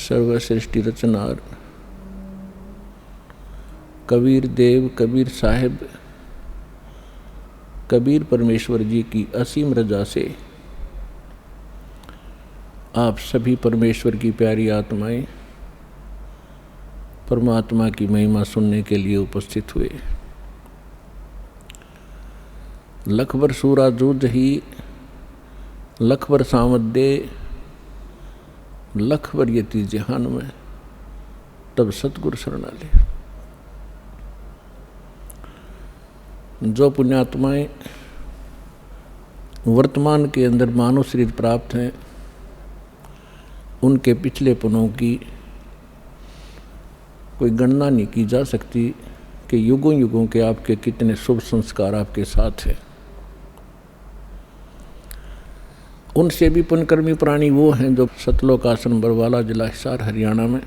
सर्वश्रेष्ठी रचनार कबीर देव कबीर साहिब कबीर परमेश्वर जी की असीम रजा से आप सभी परमेश्वर की प्यारी आत्माएं परमात्मा की महिमा सुनने के लिए उपस्थित हुए। लखबर सूरा जूझ ही लखबर सामदे लखबर यति जहान में तब सतगुरु शरणाले। जो पुण्यात्माएं वर्तमान के अंदर मानव शरीर प्राप्त हैं उनके पिछले पनों की कोई गणना नहीं की जा सकती कि युगों युगों के आपके कितने शुभ संस्कार आपके साथ हैं। उनसे भी पुण्यकर्मी प्राणी वो हैं जो सतलोक आश्रम बरवाला जिला हिसार हरियाणा में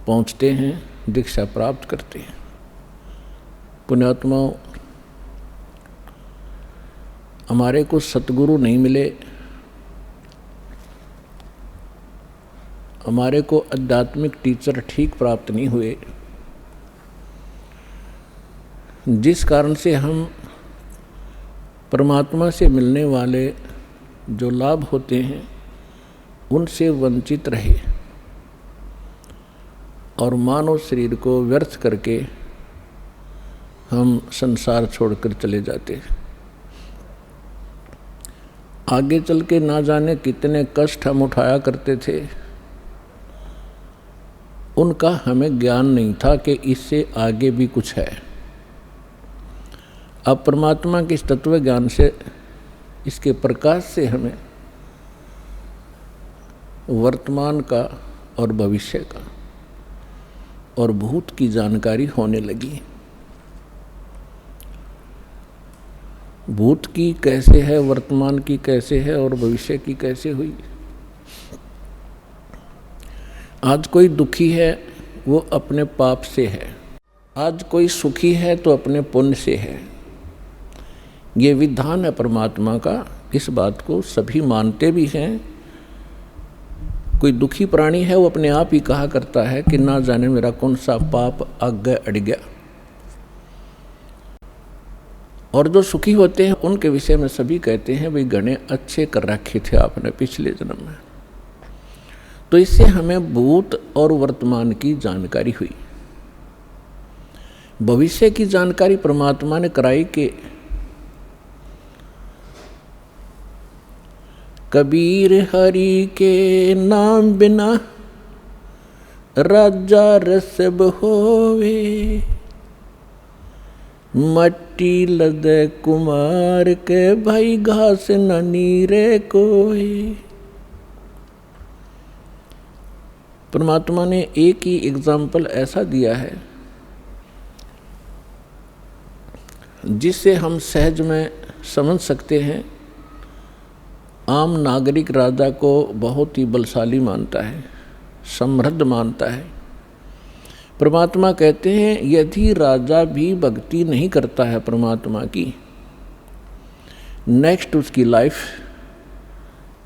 पहुंचते हैं, दीक्षा प्राप्त करते हैं। पुण्यात्माओं, हमारे को सतगुरु नहीं मिले, हमारे को आध्यात्मिक टीचर ठीक प्राप्त नहीं हुए, जिस कारण से हम परमात्मा से मिलने वाले जो लाभ होते हैं उनसे वंचित रहे और मानव शरीर को व्यर्थ करके हम संसार छोड़कर चले जाते हैं। आगे चल के ना जाने कितने कष्ट हम उठाया करते थे, उनका हमें ज्ञान नहीं था कि इससे आगे भी कुछ है। अब परमात्मा के इस तत्व ज्ञान से, इसके प्रकाश से हमें वर्तमान का और भविष्य का और भूत की जानकारी होने लगी। भूत की कैसे है, वर्तमान की कैसे है और भविष्य की कैसे हुई। आज कोई दुखी है वो अपने पाप से है, आज कोई सुखी है तो अपने पुण्य से है। ये विधान है परमात्मा का, इस बात को सभी मानते भी हैं। कोई दुखी प्राणी है वो अपने आप ही कहा करता है कि ना जाने मेरा कौन सा पाप आगे अड़ गया। और जो सुखी होते हैं उनके विषय में सभी कहते हैं भाई घने अच्छे कर रखे थे आपने पिछले जन्म में। तो इससे हमें भूत और वर्तमान की जानकारी हुई। भविष्य की जानकारी परमात्मा ने कराई कि कबीर हरि के नाम बिना राजा रसब होवे, मट्टी लदे कुमार के भाई घास न नीरे कोई। परमात्मा ने एक ही एग्जाम्पल ऐसा दिया है जिससे हम सहज में समझ सकते हैं। आम नागरिक राजा को बहुत ही बलशाली मानता है, समृद्ध मानता है। परमात्मा कहते हैं यदि राजा भी भक्ति नहीं करता है परमात्मा की, नेक्स्ट उसकी लाइफ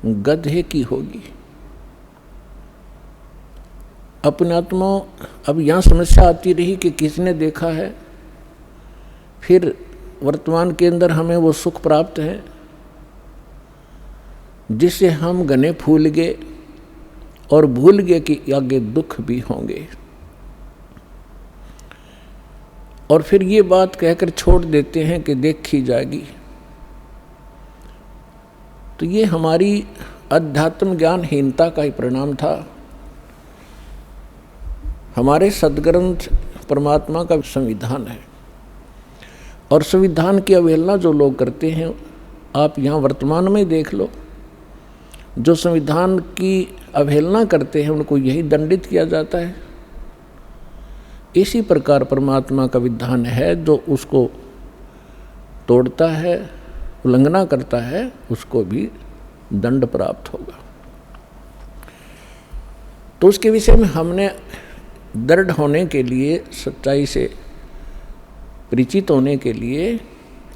गधे की होगी। अपने आत्मा अब यहाँ समस्या आती रही कि किसने देखा है, फिर वर्तमान के अंदर हमें वो सुख प्राप्त है जिससे हम घने फूल गए और भूल गए कि आगे दुख भी होंगे। और फिर ये बात कहकर छोड़ देते हैं कि देखी जाएगी। तो ये हमारी अध्यात्म ज्ञानहीनता का ही परिणाम था। हमारे सद्ग्रंथ परमात्मा का संविधान है और संविधान की अवहेलना जो लोग करते हैं, आप यहाँ वर्तमान में देख लो, जो संविधान की अवहेलना करते हैं उनको यही दंडित किया जाता है। इसी प्रकार परमात्मा का विधान है, जो उसको तोड़ता है, उल्लंघना करता है, उसको भी दंड प्राप्त होगा। तो उसके विषय में हमने दृढ़ होने के लिए, सच्चाई से परिचित होने के लिए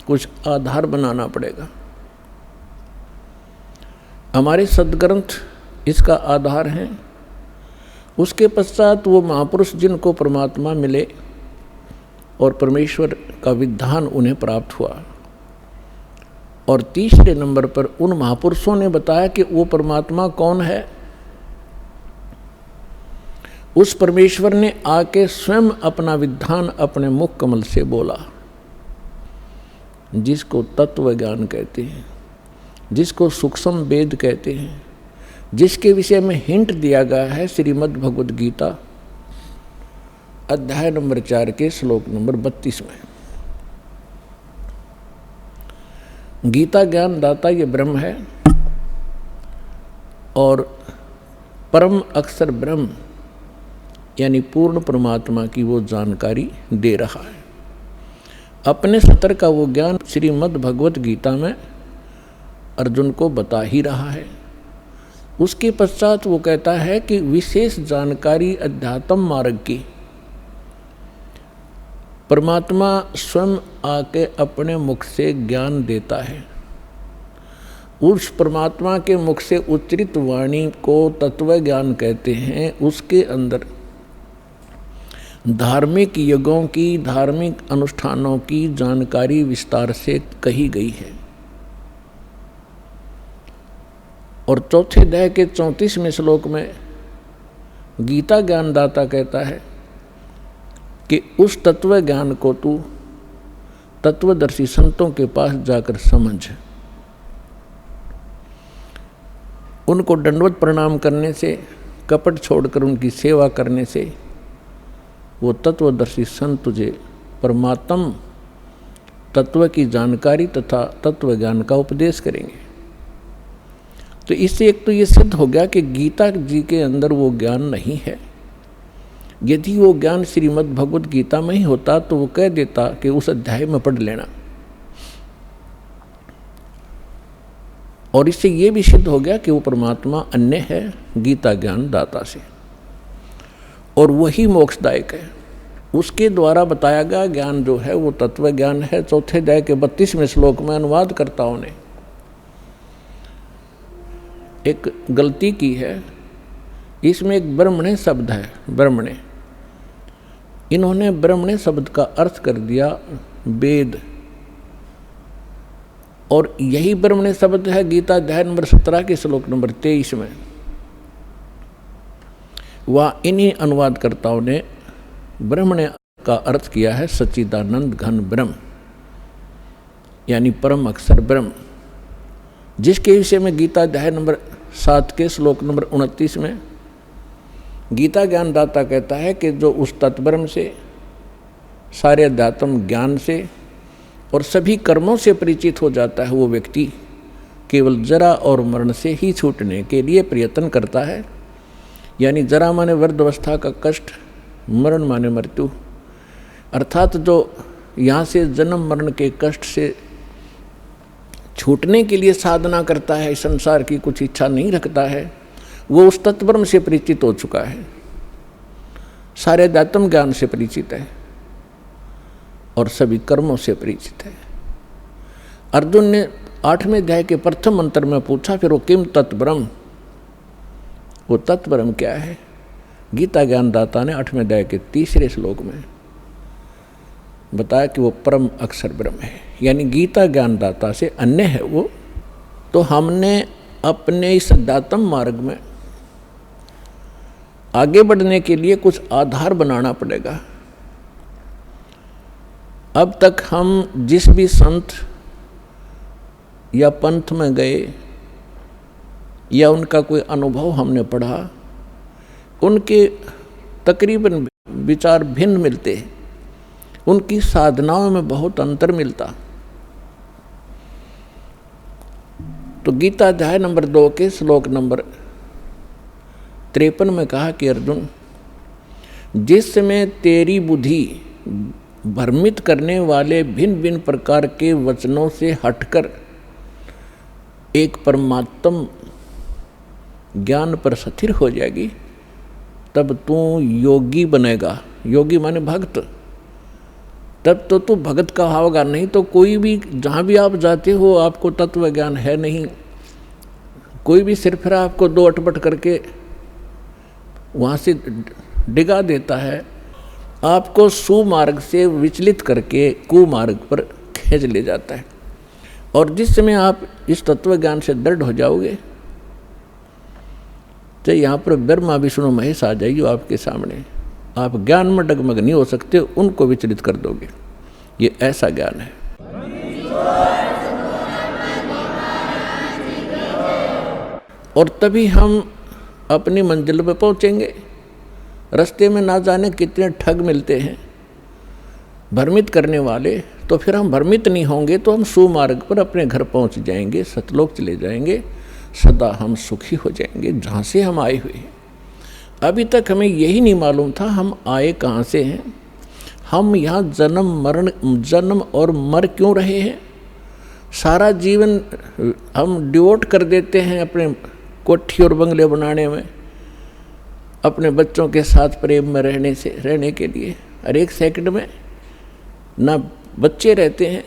कुछ आधार बनाना पड़ेगा। हमारे सद्ग्रंथ इसका आधार है। उसके पश्चात वो महापुरुष जिनको परमात्मा मिले और परमेश्वर का विधान उन्हें प्राप्त हुआ, और तीसरे नंबर पर उन महापुरुषों ने बताया कि वो परमात्मा कौन है। उस परमेश्वर ने आके स्वयं अपना विधान अपने मुख कमल से बोला, जिसको तत्व ज्ञान कहते हैं, जिसको सूक्ष्म वेद कहते हैं, जिसके विषय में हिंट दिया गया है श्रीमद् भगवद गीता अध्याय नंबर 4 के श्लोक नंबर 32 में। गीता ज्ञान दाता ये ब्रह्म है और परम अक्षर ब्रह्म यानी पूर्ण परमात्मा की वो जानकारी दे रहा है। अपने स्तर का वो ज्ञान श्रीमद् भगवत गीता में अर्जुन को बता ही रहा है। उसके पश्चात वो कहता है कि विशेष जानकारी अध्यात्म मार्ग की परमात्मा स्वयं आके अपने मुख से ज्ञान देता है। उस परमात्मा के मुख से उच्चरित वाणी को तत्व ज्ञान कहते हैं। उसके अंदर धार्मिक यज्ञों की, धार्मिक अनुष्ठानों की जानकारी विस्तार से कही गई है। और चौथे अध्याय के 34वें श्लोक में गीता ज्ञानदाता कहता है कि उस तत्व ज्ञान को तू तत्वदर्शी संतों के पास जाकर समझ। उनको दंडवत प्रणाम करने से, कपट छोड़कर उनकी सेवा करने से वो तत्वदर्शी संत तुझे परमात्म तत्व की जानकारी तथा तत्व ज्ञान का उपदेश करेंगे। तो इससे एक तो ये सिद्ध हो गया कि गीता जी के अंदर वो ज्ञान नहीं है। यदि वो ज्ञान श्रीमद् भगवद गीता में ही होता तो वो कह देता कि उस अध्याय में पढ़ लेना। और इससे ये भी सिद्ध हो गया कि वो परमात्मा अन्य है गीता ज्ञान दाता से, और वही मोक्षदायक है। उसके द्वारा बताया गया ज्ञान जो है वो तत्व ज्ञान है। चौथे अध्याय के 32वें श्लोक में अनुवादकर्ताओं ने एक गलती की है। इसमें एक ब्रह्मणे शब्द है, ब्रह्मणे। इन्होंने ब्रह्मणे शब्द का अर्थ कर दिया वेद, और यही ब्रह्मणे शब्द है गीता अध्याय नंबर 17 के श्लोक नंबर 23 में। वह इन्हीं अनुवादकर्ताओं ने ब्रह्मणे का अर्थ किया है सच्चिदानंद घन ब्रह्म, यानी परम अक्षर ब्रह्म, जिसके विषय में गीता अध्याय नंबर 7 के श्लोक नंबर 29 में गीता ज्ञानदाता कहता है कि जो उस तत्ब्रह्म से, सारे अध्यात्म ज्ञान से और सभी कर्मों से परिचित हो जाता है, वो व्यक्ति केवल जरा और मरण से ही छूटने के लिए प्रयत्न करता है। यानी जरा माने वृद्धावस्था का कष्ट, मरण माने मृत्यु, अर्थात जो यहाँ से जन्म मरण के कष्ट से छूटने के लिए साधना करता है, संसार की कुछ इच्छा नहीं रखता है, वो उस तत्ब्रह्म से परिचित हो चुका है, सारे अध्यात्म ज्ञान से परिचित है और सभी कर्मों से परिचित है। अर्जुन ने 8वें अध्याय के प्रथम मंत्र में पूछा, फिर वो किम तत्ब्रह्म, वो तत्ब्रह्म क्या है? गीता ज्ञानदाता ने 8वें अध्याय के 3रे श्लोक में बताया कि वो परम अक्षर ब्रह्म है, यानी गीता ज्ञानदाता से अन्य है वो। तो हमने अपने इस अध्यात्म मार्ग में आगे बढ़ने के लिए कुछ आधार बनाना पड़ेगा। अब तक हम जिस भी संत या पंथ में गए या उनका कोई अनुभव हमने पढ़ा, उनके तकरीबन विचार भिन्न मिलते हैं, उनकी साधनाओं में बहुत अंतर मिलता। तो गीता अध्याय नंबर 2 के श्लोक नंबर 53 में कहा कि अर्जुन, जिस समय तेरी बुद्धि भ्रमित करने वाले भिन्न भिन्न प्रकार के वचनों से हटकर एक परमात्म ज्ञान पर स्थिर हो जाएगी, तब तू योगी बनेगा। योगी माने भक्त। तब तो तू भगत का होगा, नहीं तो कोई भी जहाँ भी आप जाते हो आपको तत्व ज्ञान है नहीं, कोई भी सिरफिरा आपको दो अटपट करके वहाँ से डिगा देता है, आपको सुमार्ग से विचलित करके कुमार्ग पर खींच ले जाता है। और जिस समय आप इस तत्व ज्ञान से दृढ़ हो जाओगे, तो यहाँ पर ब्रह्मा विष्णु महेश आ जाएगी आपके सामने, आप ज्ञान में डगमग नहीं हो सकते, उनको विचलित कर दोगे। ये ऐसा ज्ञान है। और तभी हम अपनी मंजिल पर पहुंचेंगे। रास्ते में ना जाने कितने ठग मिलते हैं भ्रमित करने वाले, तो फिर हम भ्रमित नहीं होंगे तो हम सुमार्ग पर अपने घर पहुंच जाएंगे, सतलोक चले जाएंगे, सदा हम सुखी हो जाएंगे जहाँ से हम आए हुए हैं। अभी तक हमें यही नहीं मालूम था हम आए कहाँ से हैं, हम यहाँ जन्म और मर क्यों रहे हैं। सारा जीवन हम डिवोट कर देते हैं अपने कोठी और बंगले बनाने में, अपने बच्चों के साथ प्रेम में रहने के लिए। हर एक सेकंड में ना बच्चे रहते हैं,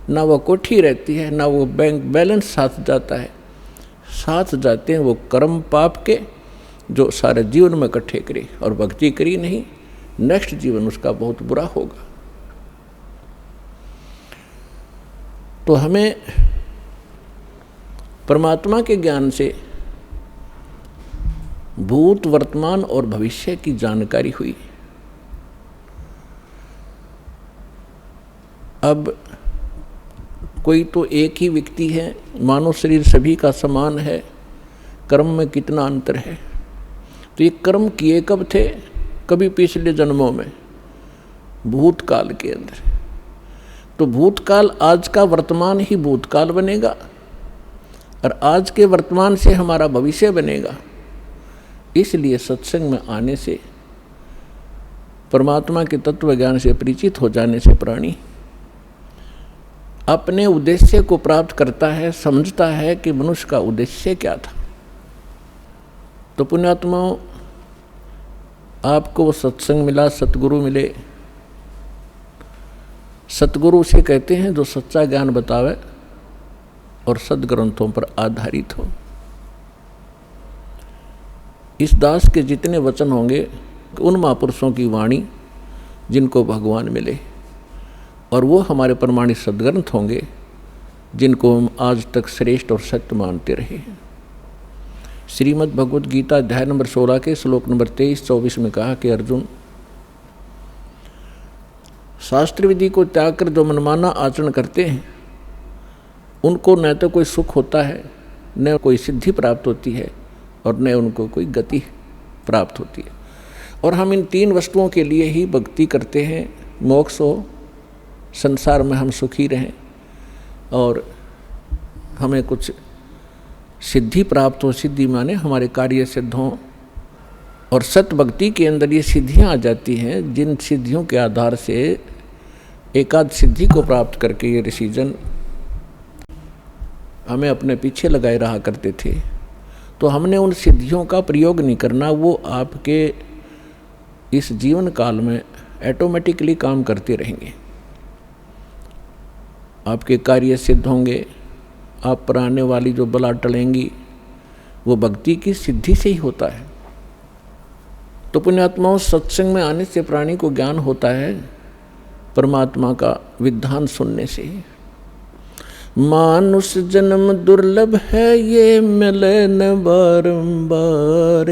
ना वो कोठी रहती है, ना वो बैंक बैलेंस साथ जाता है। साथ जाते हैं वो कर्म पाप के जो सारे जीवन में इकट्ठे करी और भक्ति करी नहीं, नेक्स्ट जीवन उसका बहुत बुरा होगा। तो हमें परमात्मा के ज्ञान से भूत, वर्तमान और भविष्य की जानकारी हुई। अब कोई तो एक ही व्यक्ति है, मानव शरीर सभी का समान है, कर्म में कितना अंतर है। तो ये कर्म किए कब थे? कभी पिछले जन्मों में, भूतकाल के अंदर। तो भूतकाल आज का वर्तमान ही भूतकाल बनेगा और आज के वर्तमान से हमारा भविष्य बनेगा। इसलिए सत्संग में आने से, परमात्मा के तत्व ज्ञान से परिचित हो जाने से प्राणी अपने उद्देश्य को प्राप्त करता है, समझता है कि मनुष्य का उद्देश्य क्या था। तो पुण्यात्माओं, आपको वो सत्संग मिला, सतगुरु मिले। सतगुरु उसे कहते हैं जो सच्चा ज्ञान बतावे और सदग्रंथों पर आधारित हो। इस दास के जितने वचन होंगे उन महापुरुषों की वाणी जिनको भगवान मिले, और वो हमारे प्रमाणित सदग्रंथ होंगे जिनको हम आज तक श्रेष्ठ और सत्य मानते रहे हैं। श्रीमद् भगवद गीता अध्याय नंबर 16 के श्लोक नंबर 23-24 में कहा कि अर्जुन, शास्त्र विधि को त्याग कर जो मनमाना आचरण करते हैं उनको न तो कोई सुख होता है, न कोई सिद्धि प्राप्त होती है, और न उनको कोई गति प्राप्त होती है। और हम इन तीन वस्तुओं के लिए ही भक्ति करते हैं, मोक्ष हो, संसार में हम सुखी रहें, और हमें कुछ सिद्धि प्राप्त हो। सिद्धि माने हमारे कार्य सिद्ध हों। और सत भक्ति के अंदर ये सिद्धियाँ आ जाती हैं, जिन सिद्धियों के आधार से एकाध सिद्धि को प्राप्त करके ये ऋषिजन हमें अपने पीछे लगाए रहा करते थे। तो हमने उन सिद्धियों का प्रयोग नहीं करना, वो आपके इस जीवन काल में ऑटोमेटिकली काम करते रहेंगे। आपके कार्य सिद्ध होंगे, आप पर आने वाली जो बला टलेंगी वो भक्ति की सिद्धि से ही होता है। तो पुण्यात्माओं, सत्संग में आने से प्राणी को ज्ञान होता है परमात्मा का विधान सुनने से। मानुष जन्म दुर्लभ है, ये मिले न बारंबार,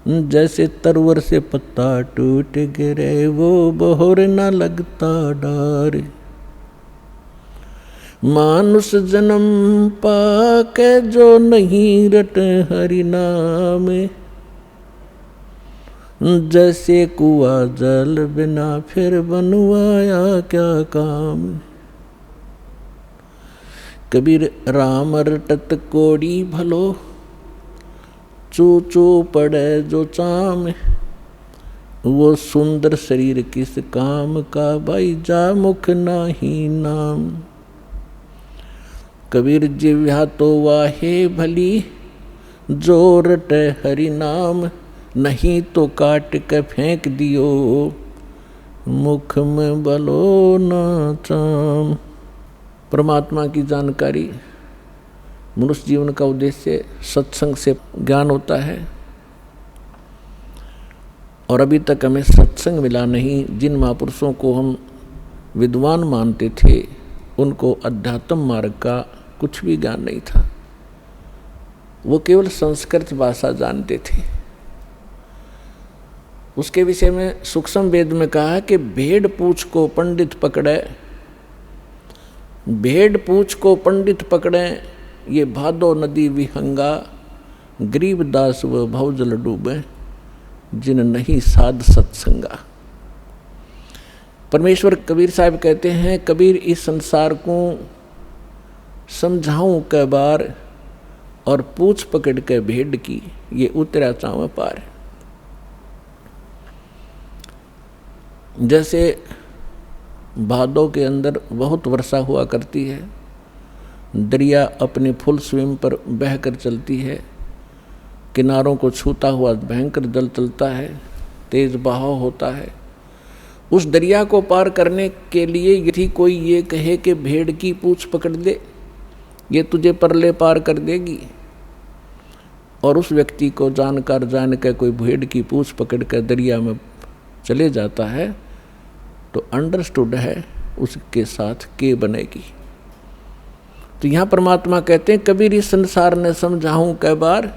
जैसे तरवर से पत्ता टूट गिरे वो बहोर न लगता डार। मानुष जन्म पाके जो नहीं रट हरि नाम, जैसे कुआ जल बिना फिर बनवाया क्या काम। कबीर राम रटत कोड़ी भलो, चू चू पड़े जो चाम, वो सुंदर शरीर किस काम का, भाई जा मुख नाही नाम। कबीर जिव्या तो वाहे भली, जो रटे हरि नाम, नहीं तो काट के फेंक दियो, मुख में बलो न चाम। परमात्मा की जानकारी मनुष्य जीवन का उद्देश्य सत्संग से ज्ञान होता है, और अभी तक हमें सत्संग मिला नहीं। जिन महापुरुषों को हम विद्वान मानते थे उनको अध्यात्म मार्ग का कुछ भी ज्ञान नहीं था, वो केवल संस्कृत भाषा जानते थे। उसके विषय में सूक्ष्म वेद में कहा है कि भेड़ पूछ को पंडित पकड़े, भेड़ पूछ को पंडित पकड़े, ये भादो नदी विहंगा, गरीबदास व भवजल डूबे, जिन नहीं साध सत्संगा। परमेश्वर कबीर साहब कहते हैं, कबीर इस संसार को समझाऊं कै बार, और पूछ पकड़ के भेड़ की, ये उतरा चाव पार। जैसे भादों के अंदर बहुत वर्षा हुआ करती है, दरिया अपने फुल स्विम पर बहकर चलती है, किनारों को छूता हुआ भयंकर जल चलता है, तेज बहाव होता है। उस दरिया को पार करने के लिए यदि कोई ये कहे कि भेड़ की पूंछ पकड़ दे, ये तुझे परले पार कर देगी, और उस व्यक्ति को जानकर जान कर कोई भेड़ की पूंछ पकड़ कर दरिया में चले जाता है, तो अंडरस्टूड है उसके साथ के बनेगी। तो यहाँ परमात्मा कहते हैं, कबीर इस संसार ने समझाऊं कै बार,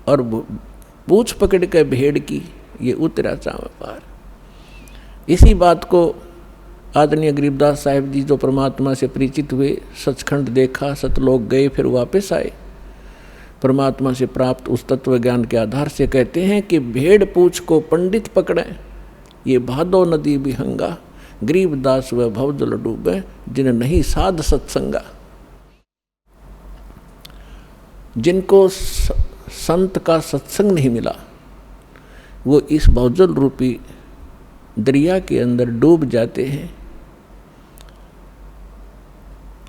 और पूंछ पकड़ के भेड़ की, ये उतरा चाव पार। इसी बात को आदरणीय गरीबदास साहिब जी जो परमात्मा से परिचित हुए, सचखंड देखा, सतलोक गए, फिर वापस आए, परमात्मा से प्राप्त उस तत्व ज्ञान के आधार से कहते हैं कि भेड़ पूछ को पंडित पकड़े, ये भादो नदी विहंगा, गरीबदास व भवजल डूबे, जिन नहीं साध सत्संगा। जिनको संत का सत्संग नहीं मिला, वो इस भवजल रूपी दरिया के अंदर डूब जाते हैं।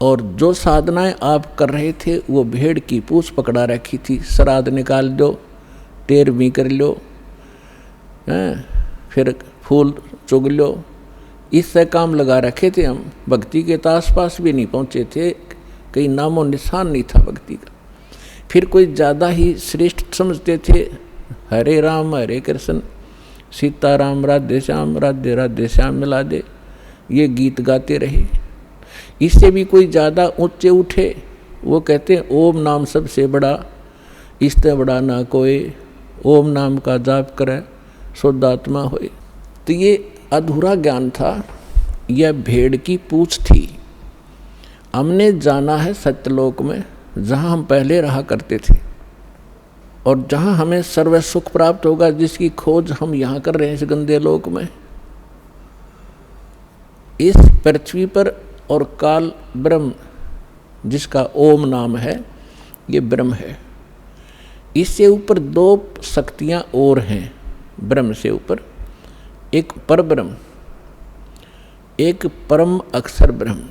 और जो साधनाएं आप कर रहे थे वो भेड़ की पूंछ पकड़ा रखी थी, श्राद्ध निकाल दो, तेरहवीं कर लो, फिर फूल चुग लो, इससे काम लगा रखे थे हम। भक्ति के आसपास भी नहीं पहुँचे थे, कहीं नामो निशान नहीं था भक्ति का। फिर कोई ज़्यादा ही श्रेष्ठ समझते थे, हरे राम हरे कृष्ण, सीताराम राधे श्याम, राधे राधे श्याम मिला दे, ये गीत गाते रहे। इससे भी कोई ज़्यादा ऊंचे उठे, वो कहते हैं ओम नाम सबसे बड़ा, इससे बड़ा ना कोई, ओम नाम का जाप करे शुद्धात्मा होए। तो ये अधूरा ज्ञान था, यह भेड़ की पूंछ थी। हमने जाना है सत्यलोक में, जहाँ हम पहले रहा करते थे, और जहाँ हमें सर्व सुख प्राप्त होगा, जिसकी खोज हम यहाँ कर रहे हैं इस गंदे लोक में। इस पृथ्वी पर और काल ब्रह्म, जिसका ओम नाम है, ये ब्रह्म है। इससे ऊपर दो शक्तियाँ और हैं ब्रह्म से ऊपर, एक पर ब्रह्म, एक परम अक्षर ब्रह्म।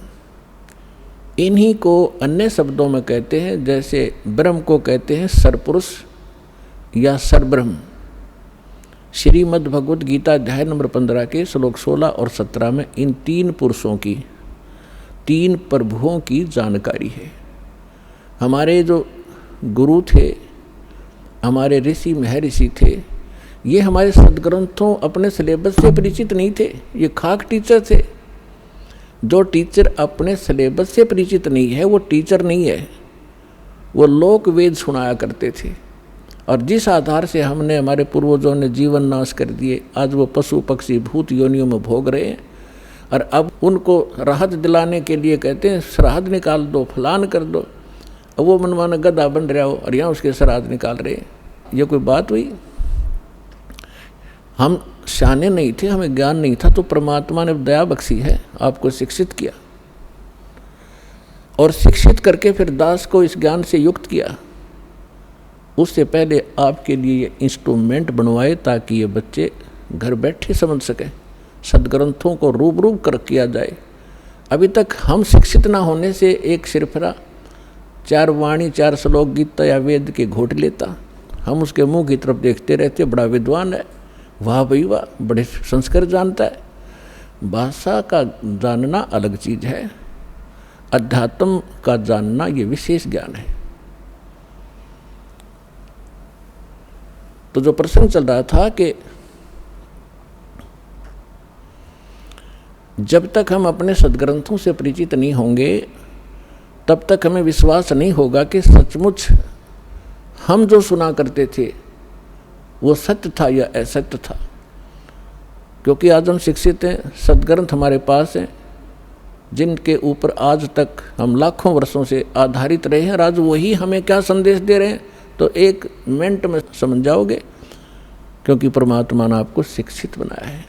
इन्हीं को अन्य शब्दों में कहते हैं, जैसे ब्रह्म को कहते हैं सरपुरुष या सरब्रह्म। श्रीमद् भगवद गीता अध्याय नंबर 15 के श्लोक 16 और 17 में इन तीन पुरुषों की, तीन प्रभुओं की जानकारी है। हमारे जो गुरु थे, हमारे ऋषि महर्षि थे, ये हमारे सदग्रंथों अपने सिलेबस से परिचित नहीं थे, ये खाक टीचर थे। जो टीचर अपने सिलेबस से परिचित नहीं है वो टीचर नहीं है, वो लोक वेद सुनाया करते थे। और जिस आधार से हमने, हमारे पूर्वजों ने जीवन नाश कर दिए, आज वो पशु पक्षी भूत योनियों में भोग रहे हैं। और अब उनको राहत दिलाने के लिए कहते हैं श्राद्ध निकाल दो, फलान कर दो। अब वो मनमाना गधा बन रहा हो और यहाँ उसके श्राद्ध निकाल रहे हैं, ये कोई बात हुई? हम शाने नहीं थे, हमें ज्ञान नहीं था, तो परमात्मा ने दया बख्शी है, आपको शिक्षित किया, और शिक्षित करके फिर दास को इस ज्ञान से युक्त किया। उससे पहले आपके लिए ये इंस्ट्रूमेंट बनवाए ताकि ये बच्चे घर बैठे समझ सकें, सदग्रंथों को रूबरू कर किया जाए। अभी तक हम शिक्षित ना होने से एक सिरफरा 4 वाणी 4 श्लोक गीता या वेद के घोट लेता, हम उसके मुंह की तरफ देखते रहते, बड़ा विद्वान है, वाह भाई वाह, बड़े संस्कार जानता है। भाषा का जानना अलग चीज़ है, अध्यात्म का जानना ये विशेष ज्ञान है। तो जो प्रसंग चल रहा था कि जब तक हम अपने सद्ग्रंथों से परिचित नहीं होंगे तब तक हमें विश्वास नहीं होगा कि सचमुच हम जो सुना करते थे वो सत्य था या असत्य था। क्योंकि आज हम शिक्षित हैं, सद्ग्रंथ हमारे पास हैं, जिनके ऊपर आज तक हम लाखों वर्षों से आधारित रहे हैं, और आज वही हमें क्या संदेश दे रहे हैं तो एक मिनट में समझ जाओगे, क्योंकि परमात्मा ने आपको शिक्षित बनाया है।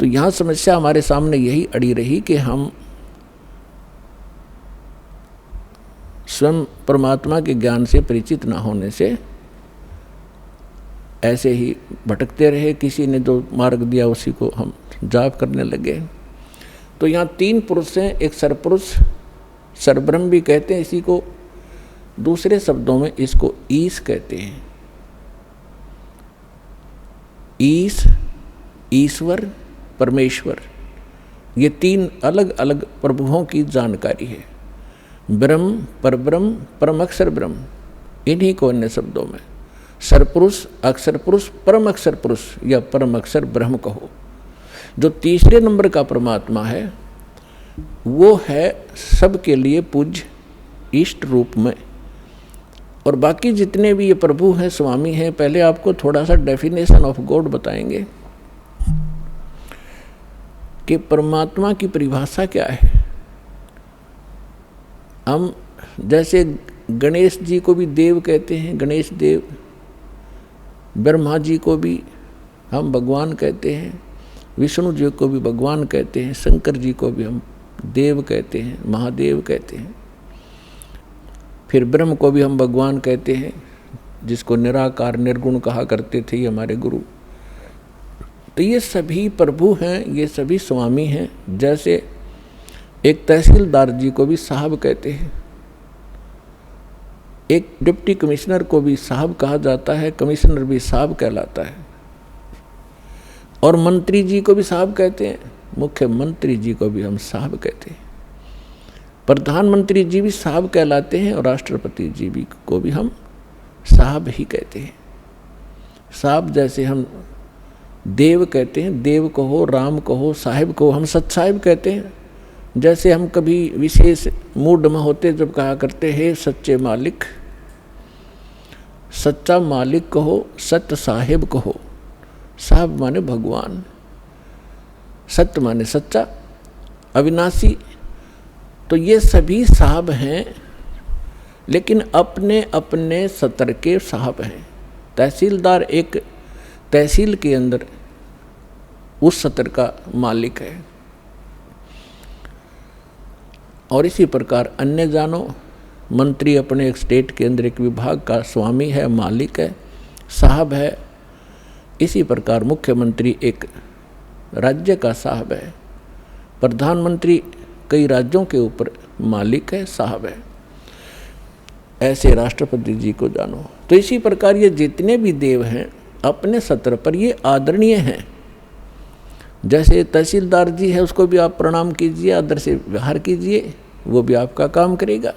तो यहाँ समस्या हमारे सामने यही अड़ी रही कि हम स्वयं परमात्मा के ज्ञान से परिचित न होने से ऐसे ही भटकते रहे, किसी ने जो मार्ग दिया उसी को हम जाप करने लगे। तो यहाँ 3 पुरुष हैं, एक सरपुरुष, सरब्रह्म भी कहते हैं इसी को, दूसरे शब्दों में इसको ईश कहते हैं। ईश, ईश्वर, परमेश्वर, ये 3 अलग अलग प्रभुओं की जानकारी है। ब्रह्म, परब्रह्म, परम अक्षर ब्रह्म, इन्हीं को अन्य शब्दों में सरपुरुष, अक्षर पुरुष, परम अक्षर पुरुष या परम अक्षर ब्रह्म कहो। जो तीसरे नंबर का परमात्मा है वो है सबके लिए पूज्य इष्ट रूप में। और बाकी जितने भी ये प्रभु हैं, स्वामी हैं, पहले आपको थोड़ा सा डेफिनेशन ऑफ गॉड बताएंगे कि परमात्मा की परिभाषा क्या है। हम जैसे गणेश जी को भी देव कहते हैं, गणेश देव, ब्रह्मा जी को भी हम भगवान कहते हैं, विष्णु जी को भी भगवान कहते हैं, शंकर जी को भी हम देव कहते हैं, महादेव कहते हैं। फिर ब्रह्म को भी हम भगवान कहते हैं, जिसको निराकार निर्गुण कहा करते थे हमारे गुरु। तो ये सभी प्रभु हैं, ये सभी स्वामी हैं। जैसे एक तहसीलदार जी को भी साहब कहते हैं, एक डिप्टी कमिश्नर को भी साहब कहा जाता है, कमिश्नर भी साहब कहलाता है, और मंत्री जी को भी साहब कहते हैं, मुख्यमंत्री जी को भी हम साहब कहते हैं, प्रधानमंत्री जी भी साहब कहलाते हैं, और राष्ट्रपति जी भी को भी हम साहब ही कहते हैं। साहब जैसे हम देव कहते हैं, देव कहो, राम कहो, साहिब कहो, हम सच साहिब कहते हैं। जैसे हम कभी विशेष मूड में होते जब कहा करते हैं सच्चे मालिक, सच्चा मालिक कहो, सत्य साहिब कहो। साहब माने भगवान, सत्य माने सच्चा, अविनाशी। तो ये सभी साहब हैं, लेकिन अपने अपने सत्र के साहब हैं। तहसीलदार एक तहसील के अंदर उस सत्र का मालिक है, और इसी प्रकार अन्य जानो, मंत्री अपने एक स्टेट के अंदर एक विभाग का स्वामी है, मालिक है, साहब है। इसी प्रकार मुख्यमंत्री एक राज्य का साहब है, प्रधानमंत्री कई राज्यों के ऊपर मालिक है, साहब है। ऐसे राष्ट्रपति जी को जानो। तो इसी प्रकार ये जितने भी देव हैं अपने सत्र पर ये आदरणीय हैं। जैसे तहसीलदार जी है, उसको भी आप प्रणाम कीजिए, आदर से व्यवहार कीजिए, वो भी आपका काम करेगा।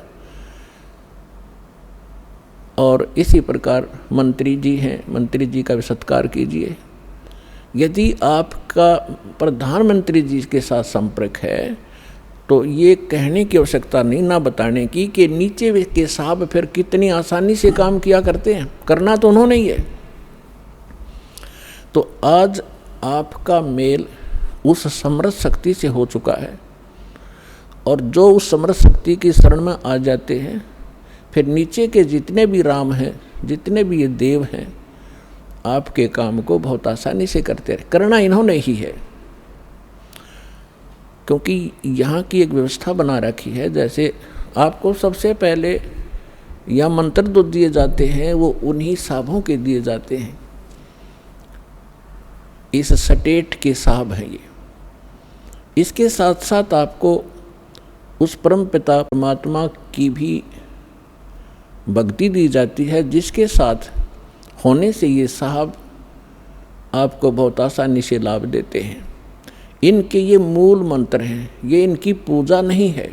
और इसी प्रकार मंत्री जी हैं, मंत्री जी का भी सत्कार कीजिए। यदि आपका प्रधानमंत्री जी के साथ संपर्क है तो ये कहने की आवश्यकता नहीं, ना बताने की, कि नीचे के साहब फिर कितनी आसानी से काम किया करते हैं, करना तो उन्होंने ही है। तो आज आपका मेल उस समर्थ शक्ति से हो चुका है, और जो उस समर्थ शक्ति की शरण में आ जाते हैं, फिर नीचे के जितने भी राम हैं, जितने भी ये देव हैं, आपके काम को बहुत आसानी से करते रहे। करना इन्होंने ही है, क्योंकि यहाँ की एक व्यवस्था बना रखी है। जैसे आपको सबसे पहले या मंत्र जो दिए जाते हैं वो उन्हीं साहबों के दिए जाते हैं। इस स्टेट के साहब हैं ये। इसके साथ साथ आपको उस परम पिता परमात्मा की भी भक्ति दी जाती है, जिसके साथ होने से ये साहब आपको बहुत आसानी से लाभ देते हैं। इनके ये मूल मंत्र हैं, ये इनकी पूजा नहीं है।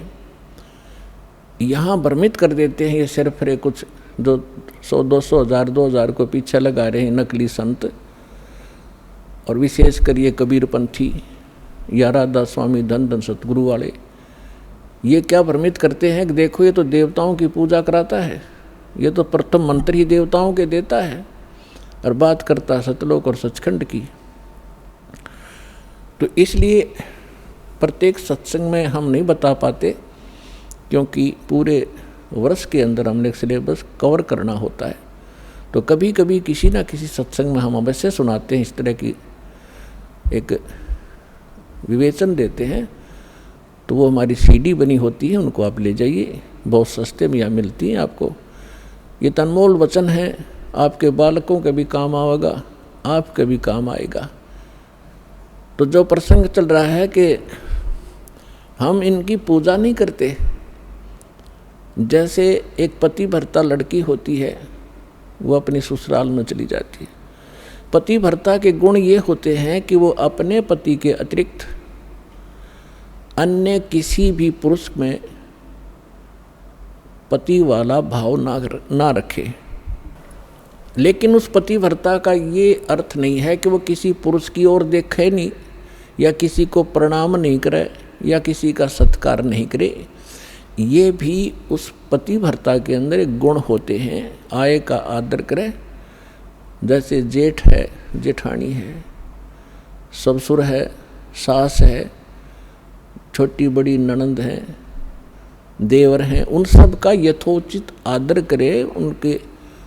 यहाँ भ्रमित कर देते हैं ये सिर्फ कुछ जो 100-200 हज़ार 2000 को पीछे लगा रहे हैं नकली संत, और विशेष कर ये कबीरपंथी या राधा स्वामी धन धन सतगुरु वाले, ये क्या भ्रमित करते हैं कि देखो ये तो देवताओं की पूजा कराता है, ये तो प्रथम मंत्र ही देवताओं के देता है और बात करता सतलोक और सचखंड की। तो इसलिए प्रत्येक सत्संग में हम नहीं बता पाते, क्योंकि पूरे वर्ष के अंदर हमने एक सिलेबस कवर करना होता है। तो कभी कभी किसी न किसी सत्संग में हम अवश्य सुनाते हैं, इस तरह की एक विवेचन देते हैं। तो वो हमारी सीडी बनी होती है, उनको आप ले जाइए, बहुत सस्ते में यहाँ मिलती हैं आपको। ये अनमोल वचन है, आपके बालकों के भी काम आएगा, आपके भी काम आएगा। तो जो प्रसंग चल रहा है कि हम इनकी पूजा नहीं करते, जैसे एक पति भर्ता लड़की होती है, वो अपनी ससुराल में चली जाती है। पति भर्ता के गुण ये होते हैं कि वो अपने पति के अतिरिक्त अन्य किसी भी पुरुष में पति वाला भाव ना रखे। लेकिन उस पति भर्ता का ये अर्थ नहीं है कि वो किसी पुरुष की ओर देखे नहीं, या किसी को प्रणाम नहीं करे, या किसी का सत्कार नहीं करे। ये भी उस पति भर्ता के अंदर एक गुण होते हैं, आय का आदर करे। जैसे जेठ है, जेठानी है, ससुर है, सास है, छोटी बड़ी ननंद है, देवर हैं, उन सब का यथोचित आदर करे, उनके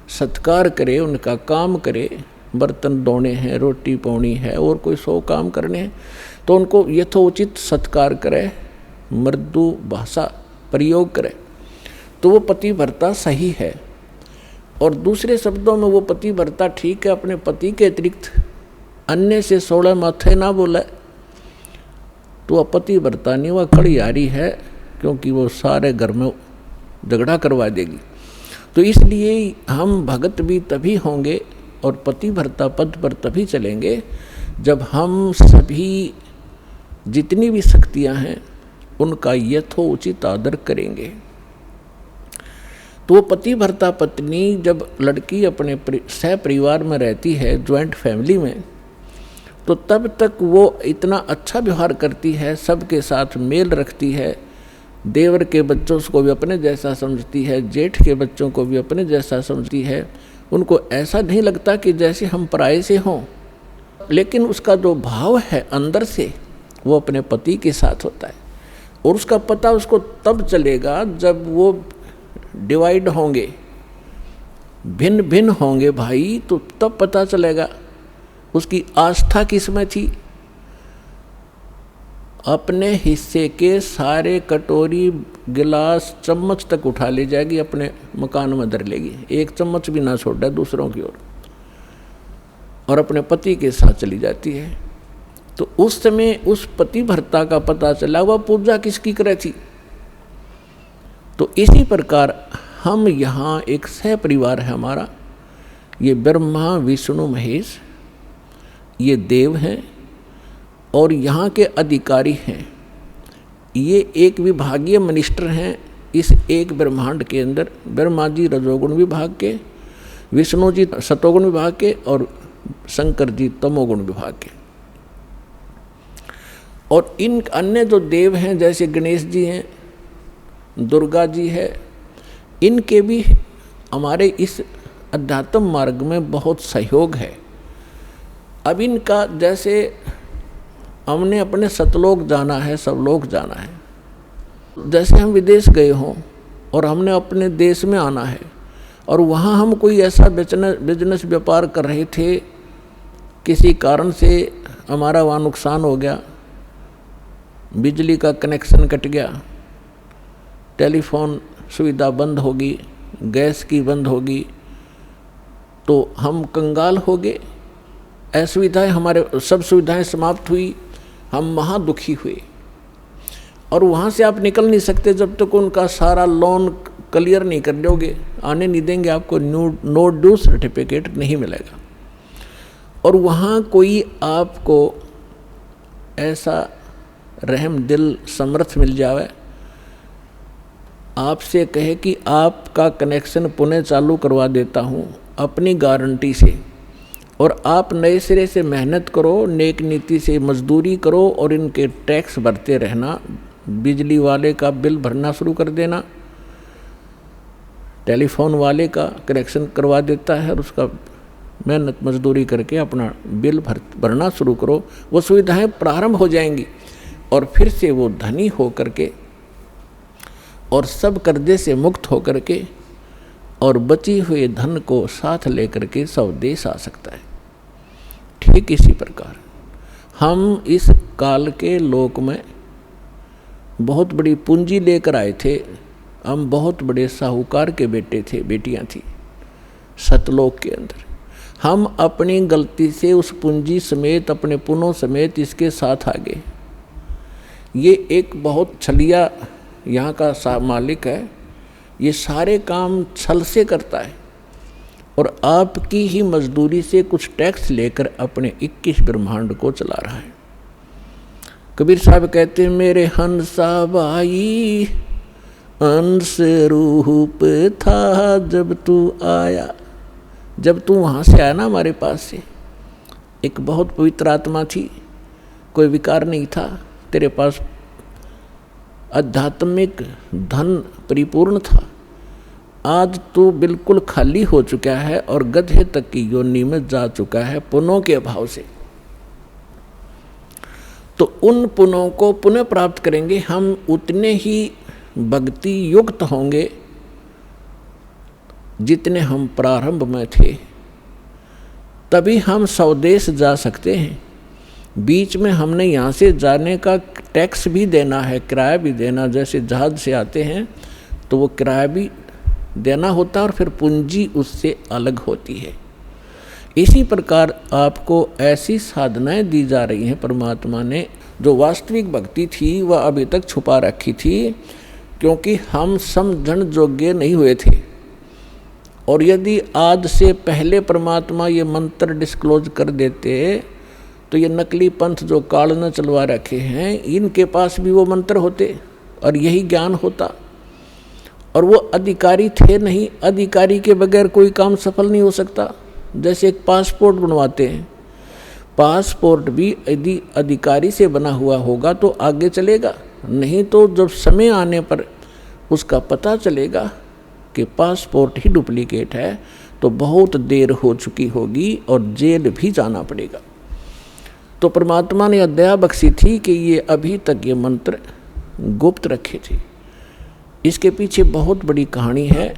सत्कार करे, उनका काम करे। बर्तन धोने हैं, रोटी पौनी है, और कोई 100 काम करने हैं, तो उनको यथोचित सत्कार करे, मृदु भाषा प्रयोग करे, तो वो पति भर्ता सही है। और दूसरे शब्दों में वो पति भर्ता ठीक है, अपने पति के अतिरिक्त अन्य से 16 माथे ना बोले, तो वह पति भर्ता नहीं, वह कड़ियारी है, क्योंकि वो सारे घर में झगड़ा करवा देगी। तो इसलिए हम भगत भी तभी होंगे और पति भर्ता पद पर तभी चलेंगे जब हम सभी जितनी भी शक्तियां हैं उनका यथोचित आदर करेंगे। तो पति भर्ता पत्नी जब लड़की अपने सह परिवार में रहती है, ज्वाइंट फैमिली में, तो तब तक वो इतना अच्छा व्यवहार करती है, सबके साथ मेल रखती है, देवर के बच्चों को भी अपने जैसा समझती है, जेठ के बच्चों को भी अपने जैसा समझती है। उनको ऐसा नहीं लगता कि जैसे हम पराये से हों, लेकिन उसका जो भाव है अंदर से वो अपने पति के साथ होता है। और उसका पता उसको तब चलेगा जब वो डिवाइड होंगे, भिन्न भिन्न होंगे भाई, तो तब पता चलेगा उसकी आस्था किसमें थी। अपने हिस्से के सारे कटोरी गिलास चम्मच तक उठा ले जाएगी, अपने मकान में धर लेगी, एक चम्मच भी ना छोड़ दूसरों की ओर, और अपने पति के साथ चली जाती है। तो उस समय उस पति भर्ता का पता चला वह पूजा किसकी करे थी। तो इसी प्रकार हम यहाँ एक सह परिवार है हमारा, ये ब्रह्मा विष्णु महेश, ये देव हैं और यहाँ के अधिकारी हैं। ये एक विभागीय मिनिस्टर हैं इस एक ब्रह्मांड के अंदर। ब्रह्मा जी रजोगुण विभाग के, विष्णु जी सतोगुण विभाग के और शंकर जी तमोगुण विभाग के। और इन अन्य जो देव हैं जैसे गणेश जी हैं, दुर्गा जी है, इनके भी हमारे इस अध्यात्म मार्ग में बहुत सहयोग है। अब इनका जैसे हमने अपने सतलोक जाना है, सब लोग जाना है, जैसे हम विदेश गए हों और हमने अपने देश में आना है और वहाँ हम कोई ऐसा बिजनेस व्यापार कर रहे थे, किसी कारण से हमारा वहाँ नुकसान हो गया, बिजली का कनेक्शन कट गया, टेलीफोन सुविधा बंद होगी, गैस की बंद होगी, तो हम कंगाल हो गए। असुविधाएं, हमारे सब सुविधाएं समाप्त हुई, हम महा दुखी हुए। और वहाँ से आप निकल नहीं सकते जब तक उनका सारा लोन क्लियर नहीं कर लोगे, आने नहीं देंगे, आपको नो ड्यू सर्टिफिकेट नहीं मिलेगा। और वहाँ कोई आपको ऐसा रहम दिल समर्थ मिल जावे आपसे कहे कि आपका कनेक्शन पुनः चालू करवा देता हूँ अपनी गारंटी से, और आप नए सिरे से मेहनत करो, नेक नीति से मजदूरी करो और इनके टैक्स भरते रहना, बिजली वाले का बिल भरना शुरू कर देना, टेलीफोन वाले का कनेक्शन करवा देता है और उसका मेहनत मजदूरी करके अपना बिल भरना शुरू करो। वो सुविधाएं प्रारंभ हो जाएंगी और फिर से वो धनी हो करके और सब कर्जे से मुक्त हो करके और बची हुए धन को साथ लेकर के स्वदेश आ सकता है। ठीक इसी प्रकार हम इस काल के लोक में बहुत बड़ी पूंजी लेकर आए थे। हम बहुत बड़े साहूकार के बेटे थे, बेटियां थी सतलोक के अंदर। हम अपनी गलती से उस पूंजी समेत, अपने पुनों समेत इसके साथ आ गए। ये एक बहुत छलिया यहाँ का मालिक है, ये सारे काम छल से करता है और आपकी ही मजदूरी से कुछ टैक्स लेकर अपने 21 ब्रह्मांड को चला रहा है। कबीर साहब कहते हैं, मेरे हंसा भाई अंश रूप था जब तू आया। जब तू वहाँ से आया ना हमारे पास से, एक बहुत पवित्र आत्मा थी, कोई विकार नहीं था, तेरे पास आध्यात्मिक धन परिपूर्ण था। आज तू बिल्कुल खाली हो चुका है और गधे तक की योनि में जा चुका है पुनों के अभाव से। तो उन पुनों को पुनः प्राप्त करेंगे हम, उतने ही भक्ति युक्त होंगे जितने हम प्रारंभ में थे। तभी हम स्वदेश जा सकते हैं। बीच में हमने यहाँ से जाने का टैक्स भी देना है, किराया भी देना। जैसे जहाज से आते हैं तो वो किराया भी देना होता है और फिर पूंजी उससे अलग होती है। इसी प्रकार आपको ऐसी साधनाएं दी जा रही हैं परमात्मा ने, जो वास्तविक भक्ति थी वह अभी तक छुपा रखी थी, क्योंकि हम समझण योग्य नहीं हुए थे। और यदि आज से पहले परमात्मा ये मंत्र डिस्क्लोज कर देते तो ये नकली पंथ जो काल न चलवा रखे हैं, इनके पास भी वो मंत्र होते और यही ज्ञान होता। और वो अधिकारी थे नहीं, अधिकारी के बगैर कोई काम सफल नहीं हो सकता। जैसे एक पासपोर्ट बनवाते हैं, पासपोर्ट भी यदि अधिकारी से बना हुआ होगा तो आगे चलेगा, नहीं तो जब समय आने पर उसका पता चलेगा कि पासपोर्ट ही डुप्लीकेट है तो बहुत देर हो चुकी होगी और जेल भी जाना पड़ेगा। तो परमात्मा ने दया बख्शी थी कि ये अभी तक ये मंत्र गुप्त रखे थे। इसके पीछे बहुत बड़ी कहानी है,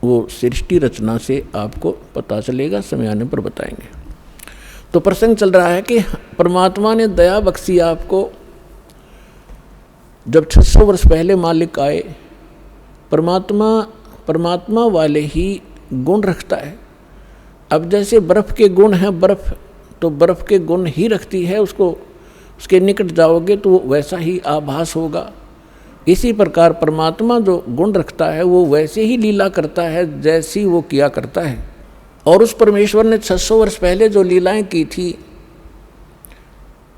वो सृष्टि रचना से आपको पता चलेगा, समय आने पर बताएंगे। तो प्रसंग चल रहा है कि परमात्मा ने दया बख्शी आपको। जब 600 वर्ष पहले मालिक आए, परमात्मा वाले ही गुण रखता है। अब जैसे बर्फ़ के गुण हैं, बर्फ़ तो बर्फ़ के गुण ही रखती है, उसको उसके निकट जाओगे तो वैसा ही आभास होगा। इसी प्रकार परमात्मा जो गुण रखता है वो वैसे ही लीला करता है जैसी वो किया करता है। और उस परमेश्वर ने 600 वर्ष पहले जो लीलाएं की थी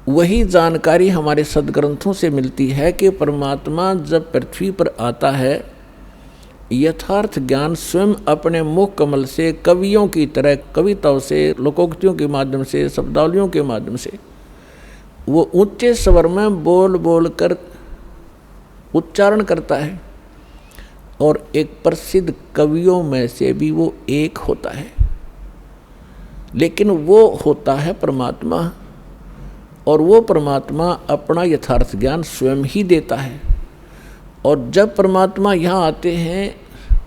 वही जानकारी हमारे सदग्रंथों से मिलती है कि परमात्मा जब पृथ्वी पर आता है, यथार्थ ज्ञान स्वयं अपने मुख कमल से कवियों की तरह कविताओं से, लोकोक्तियों के माध्यम से, शब्दावलियों के माध्यम से वो ऊंचे स्वर में बोल बोल कर उच्चारण करता है। और एक प्रसिद्ध कवियों में से भी वो एक होता है, लेकिन वो होता है परमात्मा। और वो परमात्मा अपना यथार्थ ज्ञान स्वयं ही देता है। और जब परमात्मा यहाँ आते हैं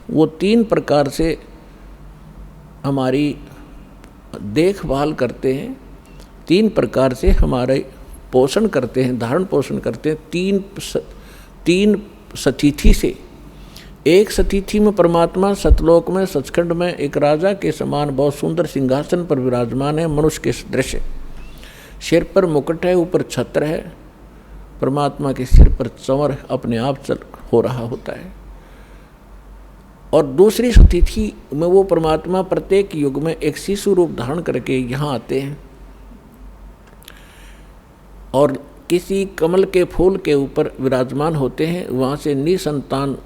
वो 3 प्रकार से हमारी देखभाल करते हैं, 3 प्रकार से हमारे पोषण करते हैं, धारण पोषण करते हैं। 3 सतिथि से। एक सतिथि में परमात्मा सतलोक में सचखंड में एक राजा के समान बहुत सुंदर सिंहासन पर विराजमान है, मनुष्य के सदृश। सिर पर मुकुट है, ऊपर छत्र है, परमात्मा के सिर पर चंवर अपने आप चल हो रहा होता है। और दूसरी स्थिति में वो परमात्मा प्रत्येक युग में एक शिशु रूप धारण करके यहाँ आते हैं। और किसी कमल के फूल के ऊपर विराजमान होते हैं, वहाँ से निसंतान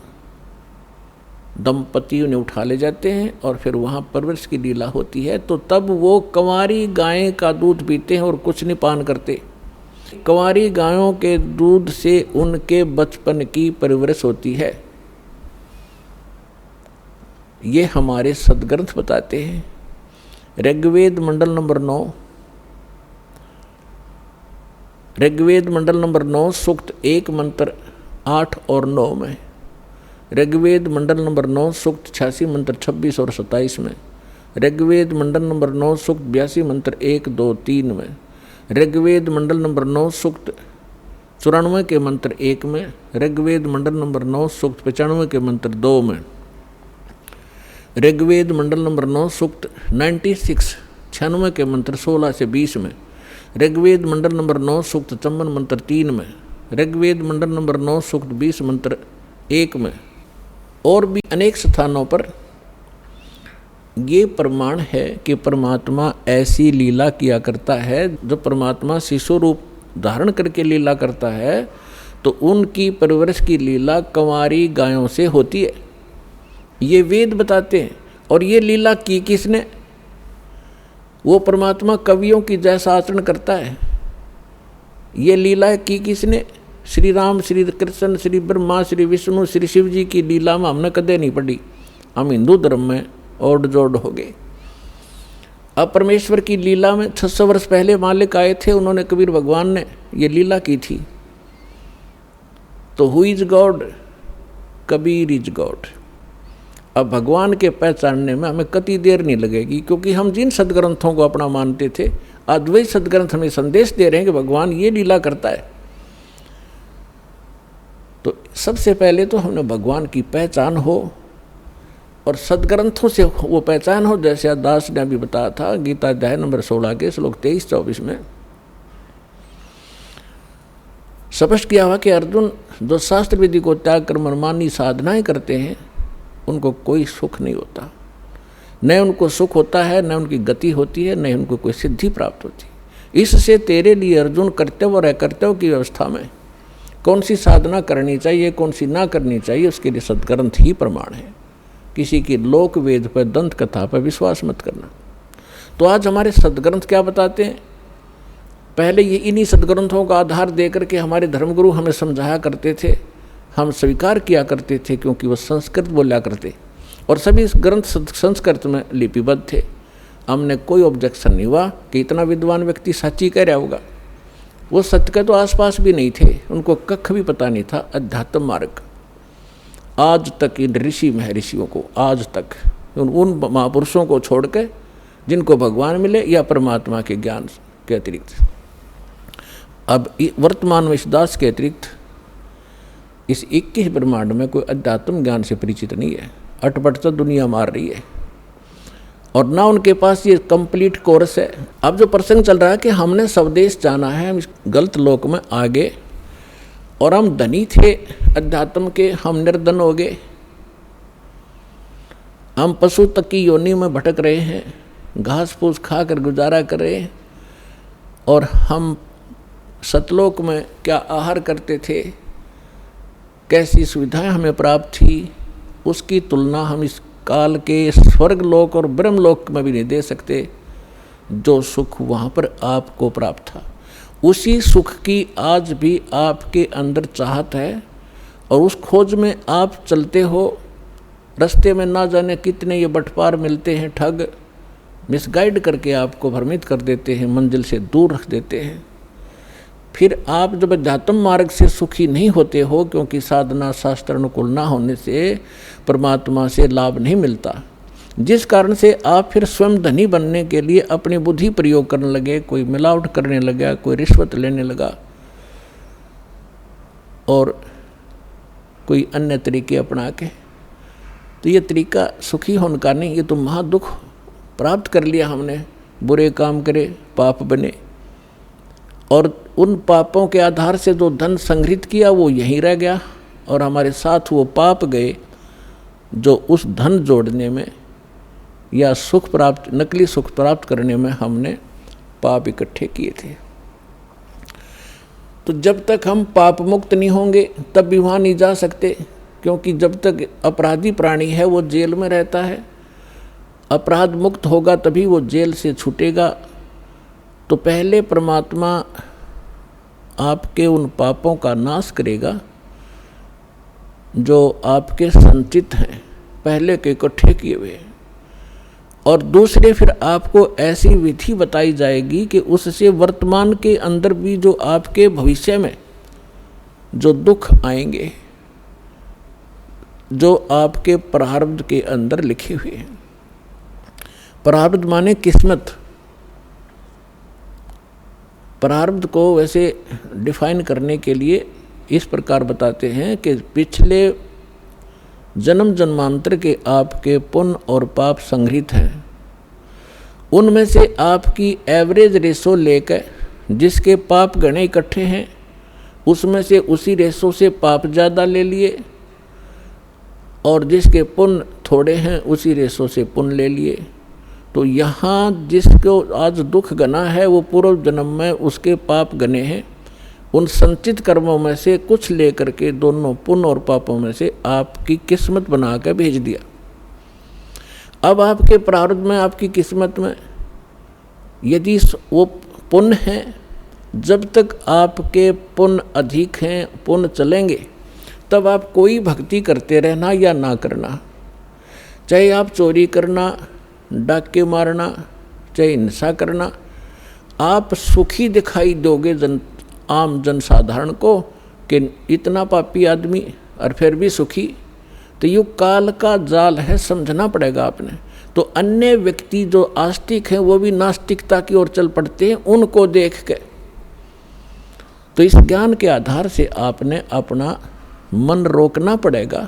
दंपति उन्हें उठा ले जाते हैं और फिर वहाँ परवरिश की लीला होती है। तो तब वो कंवारी गाय का दूध पीते हैं और कुछ नहीं पान करते। कंवारी गायों के दूध से उनके बचपन की परवरिश होती है। ये हमारे सदग्रंथ बताते हैं। ऋग्वेद मंडल नंबर 9, ऋग्वेद मंडल नंबर 9 सूक्त 1 मंत्र 8 और 9 में, ऋग्वेद मंडल नंबर 9 सूक्त 86 मंत्र 26 और 27 में, ऋग्वेद मंडल नंबर 9 सूक्त 82 मंत्र 1, 2, 3 में, ऋग्वेद मंडल नंबर 9 सूक्त 94 के मंत्र 1 में, ऋग्वेद मंडल नंबर 9 सूक्त 95 के मंत्र 2 में, ऋग्वेद मंडल नंबर 9 सूक्त 96 के मंत्र 16 से 20 में, ऋग्वेद मंडल नंबर 9 सूक्त 54 मंत्र 3 में, ऋग्वेद मंडल नंबर 9 सूक्त 20 मंत्र 1 में, और भी अनेक स्थानों पर ये प्रमाण है कि परमात्मा ऐसी लीला किया करता है। जो परमात्मा शिशु रूप धारण करके लीला करता है तो उनकी परवरिश की लीला कंवारी गायों से होती है। ये वेद बताते हैं। और ये लीला की किसने? वो परमात्मा कवियों की जैसा आचरण करता है। ये लीला की किसने? श्री राम, श्री कृष्ण, श्री ब्रह्मा, श्री विष्णु, श्री शिव जी की लीला में हमने कदे नहीं पढ़ी। हम हिंदू धर्म में ओड जोड़ हो गए। अब परमेश्वर की लीला में 600 वर्ष पहले मालिक आए थे, उन्होंने कबीर भगवान ने ये लीला की थी। तो who is God? Kabir is God. अब भगवान के पहचानने में हमें कति देर नहीं लगेगी, क्योंकि हम जिन सदग्रंथों को अपना मानते थे, अद्वैत सदग्रंथ हमें संदेश दे रहे हैं कि भगवान ये लीला करता है। तो सबसे पहले तो हमें भगवान की पहचान हो और सदग्रंथों से वो पहचान हो। जैसे दास ने अभी बताया था गीता अध्याय नंबर 16 के श्लोक 23-24 में स्पष्ट किया हुआ कि अर्जुन जो शास्त्र विधि को त्याग कर मनमानी साधनाएं करते हैं उनको कोई सुख नहीं होता। न उनको सुख होता है, न उनकी गति होती है, न उनको कोई सिद्धि प्राप्त होती। इससे तेरे लिए अर्जुन कर्तव्य और अकर्तव्य की व्यवस्था में कौन सी साधना करनी चाहिए, कौन सी ना करनी चाहिए, उसके लिए सदग्रंथ ही प्रमाण है। किसी की लोक वेद पर, दंत कथा पर विश्वास मत करना। तो आज हमारे सदग्रंथ क्या बताते हैं? पहले ये इन्हीं सदग्रंथों का आधार देकर के हमारे धर्मगुरु हमें समझाया करते थे, हम स्वीकार किया करते थे, क्योंकि वो संस्कृत बोला करते और सभी ग्रंथ संस्कृत में लिपिबद्ध थे। हमने कोई ऑब्जेक्शन नहीं हुआ कि इतना विद्वान व्यक्ति सच्ची कह रहा होगा। वो सत्य के तो आसपास भी नहीं थे, उनको कख भी पता नहीं था अध्यात्म मार्ग। आज तक इन ऋषि महर्षियों को, आज तक उन महापुरुषों को छोड़ के जिनको भगवान मिले या परमात्मा के ज्ञान के अतिरिक्त, अब वर्तमान में इस दास के अतिरिक्त इस 21 ब्रह्मांड में कोई अध्यात्म ज्ञान से परिचित नहीं है। अटपट तो दुनिया मार रही है और ना उनके पास ये कंप्लीट कोर्स है। अब जो प्रसंग चल रहा है कि हमने स्वदेश जाना है, हम इस गलत लोक में आ गए और हम धनी थे अध्यात्म के, हम निर्धन हो गए। हम पशु तक की योनि में भटक रहे हैं, घास फूस खा कर गुजारा कर रहे हैं। और हम सतलोक में क्या आहार करते थे, कैसी सुविधाएं हमें प्राप्त थी, उसकी तुलना हम इस काल के स्वर्ग लोक और ब्रह्मलोक में भी नहीं दे सकते। जो सुख वहाँ पर आपको प्राप्त था, उसी सुख की आज भी आपके अंदर चाहत है और उस खोज में आप चलते हो। रास्ते में ना जाने कितने ये बटपार मिलते हैं, ठग मिसगाइड करके आपको भ्रमित कर देते हैं, मंजिल से दूर रख देते हैं। फिर आप जब अध्यात्म मार्ग से सुखी नहीं होते हो, क्योंकि साधना शास्त्र अनुकूल ना होने से परमात्मा से लाभ नहीं मिलता, जिस कारण से आप फिर स्वयं धनी बनने के लिए अपनी बुद्धि प्रयोग करने लगे, कोई मिलावट करने लगा, कोई रिश्वत लेने लगा और कोई अन्य तरीके अपना के। तो ये तरीका सुखी होने का नहीं, ये तो महादुख प्राप्त कर लिया हमने। बुरे काम करे, पाप बने और उन पापों के आधार से जो धन संग्रहित किया वो यहीं रह गया और हमारे साथ वो पाप गए जो उस धन जोड़ने में या सुख प्राप्त, नकली सुख प्राप्त करने में हमने पाप इकट्ठे किए थे। तो जब तक हम पाप मुक्त नहीं होंगे तब भी वहाँ नहीं जा सकते, क्योंकि जब तक अपराधी प्राणी है वो जेल में रहता है। अपराध मुक्त होगा तभी वो जेल से छूटेगा। तो पहले परमात्मा आपके उन पापों का नाश करेगा जो आपके संचित हैं, पहले के इकट्ठे किए हुए, और दूसरे फिर आपको ऐसी विधि बताई जाएगी कि उससे वर्तमान के अंदर भी जो आपके भविष्य में जो दुख आएंगे, जो आपके प्रारब्ध के अंदर लिखे हुए हैं। प्रारब्ध माने किस्मत। प्रारब्ध को वैसे डिफाइन करने के लिए इस प्रकार बताते हैं कि पिछले जन्म जन्मांतर के आपके पुण्य और पाप संग्रहित हैं, उनमें से आपकी एवरेज रेशो लेकर जिसके पाप गणे इकट्ठे हैं उसमें से उसी रेशो से पाप ज़्यादा ले लिए, और जिसके पुण्य थोड़े हैं उसी रेशो से पुण्य ले लिए। तो यहाँ जिसको आज दुख गना है वो पूर्व जन्म में उसके पाप गने हैं, उन संचित कर्मों में से कुछ लेकर के दोनों पुण्य और पापों में से आपकी किस्मत बना कर भेज दिया। अब आपके प्रारब्ध में, आपकी किस्मत में यदि वो पुण्य है, जब तक आपके पुण्य अधिक हैं, पुण्य चलेंगे, तब आप कोई भक्ति करते रहना या ना करना, चाहे आप चोरी करना, डाके मारना, चाहे हिंसा करना, आप सुखी दिखाई दोगे आम जनसाधारण को कि इतना पापी आदमी और फिर भी सुखी। तो ये काल का जाल है, समझना पड़ेगा आपने। तो अन्य व्यक्ति जो आस्तिक हैं वो भी नास्तिकता की ओर चल पड़ते हैं उनको देख के। तो इस ज्ञान के आधार से आपने अपना मन रोकना पड़ेगा